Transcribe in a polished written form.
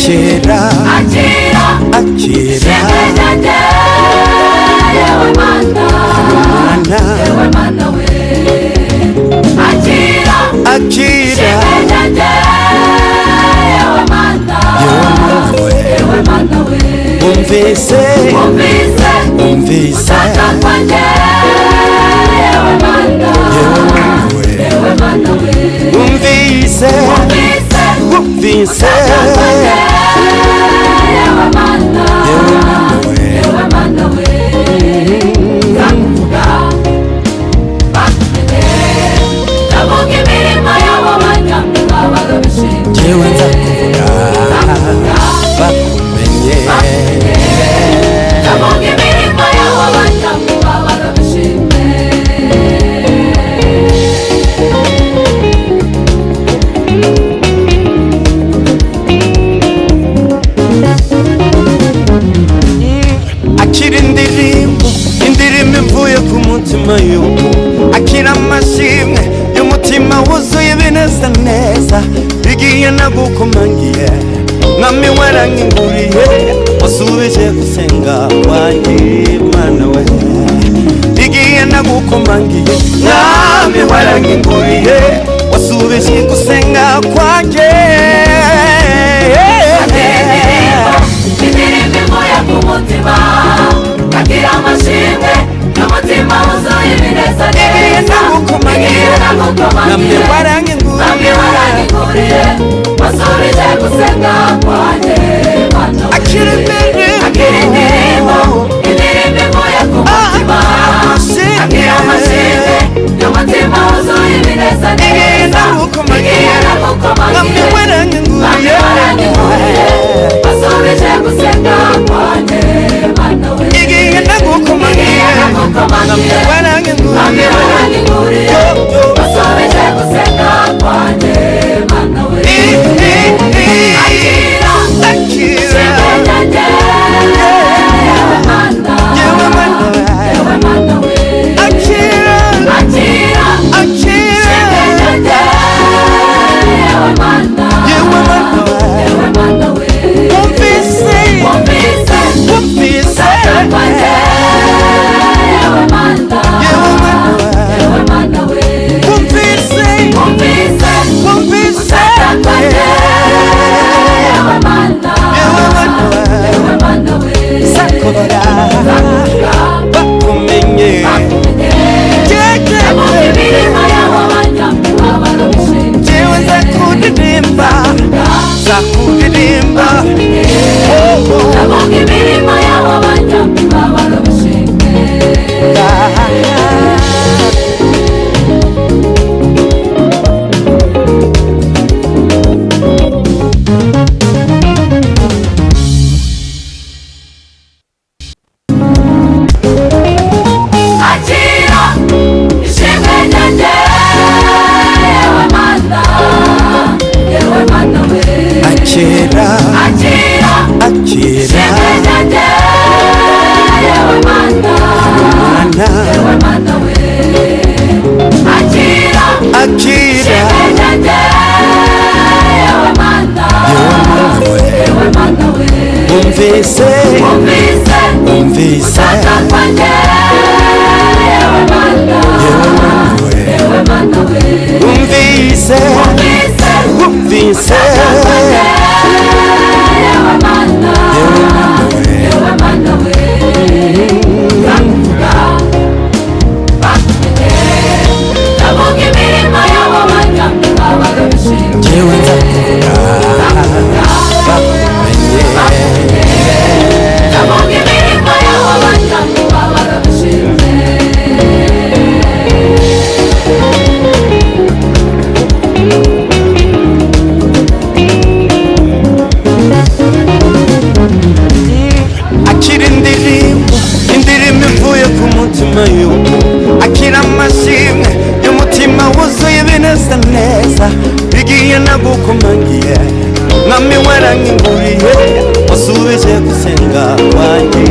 akira akira yewe mana yewe mana we akira akira yewe mana yewe mana we umvise umvise yewe mana yewe mana we umvise umvise yewe mana yewe mana we zakuvuga bakumenye ndavuga imirimo y'abo banyamwuga barabishima jewe nzakuvuga bakumenye ndavuga imirimo y'abo banyamwuga barabishima akira indirimbo ivuye ku mutima y'ubu akira amashimwe y'umutima wuzuye ibineza neza bigiye nagukomangiye mwami waranyinguriye wasubije gusenga kwanjye mana we bigiye nagukomangiye mwami waranyinguriye wasubije gusenga kwanjye indirimbo ya ku mutima akira amashimwe y'umutima wuzuye ibineza neza bigiye nagukomangiye mwami waranyinguriye wasubije gusenga kwanjye mana we akira indirimbo ya ku mutima akira amashimwe y'umutima wuzuye ibineza neza bigiye nagukomangiye mwami waranyinguriye wasubije gusenga kwanjye mana we igiye nagukomangiye mwami waranyinguriye wasubije gusenga kwanjye mana we akira akira yewe mana yewe mana we akira akira akira yewe mana yewe mana we umvise umvise yewe mana yewe mana we umvise umvise yewe mana yewe mana we sakora bakumenye imirimo y'abo banyamwuga barabishima jewe nzakuririmba nzakuririmba ndavuga imirimo y'abo banyamwuga barabishima akira ishimwe ryanjye yewe mana yewe mana we akira akira akira ishimwe ryanjye yewe mana mana yewe mana we akira akira ishimwe ryanjye yewe mana yewe mana we umvise umvise umvise kwanjye yewe mana yewe mana we umvise umvise yewe mana yewe mana we zakuvuga bakumenye ndavuga imirimo y'abo banyamwuga barabishima jewe nzakuvuga bakumenye ndavuga imirimo y'abo banyamwuga barabishima akira indirimbo ivuye ku mutima y'ubu akira amashimwe y'umutima wuzuye ibineza neza bigiye nagukomangiye mwami waranyinguriye wasubije gusenga kwanjye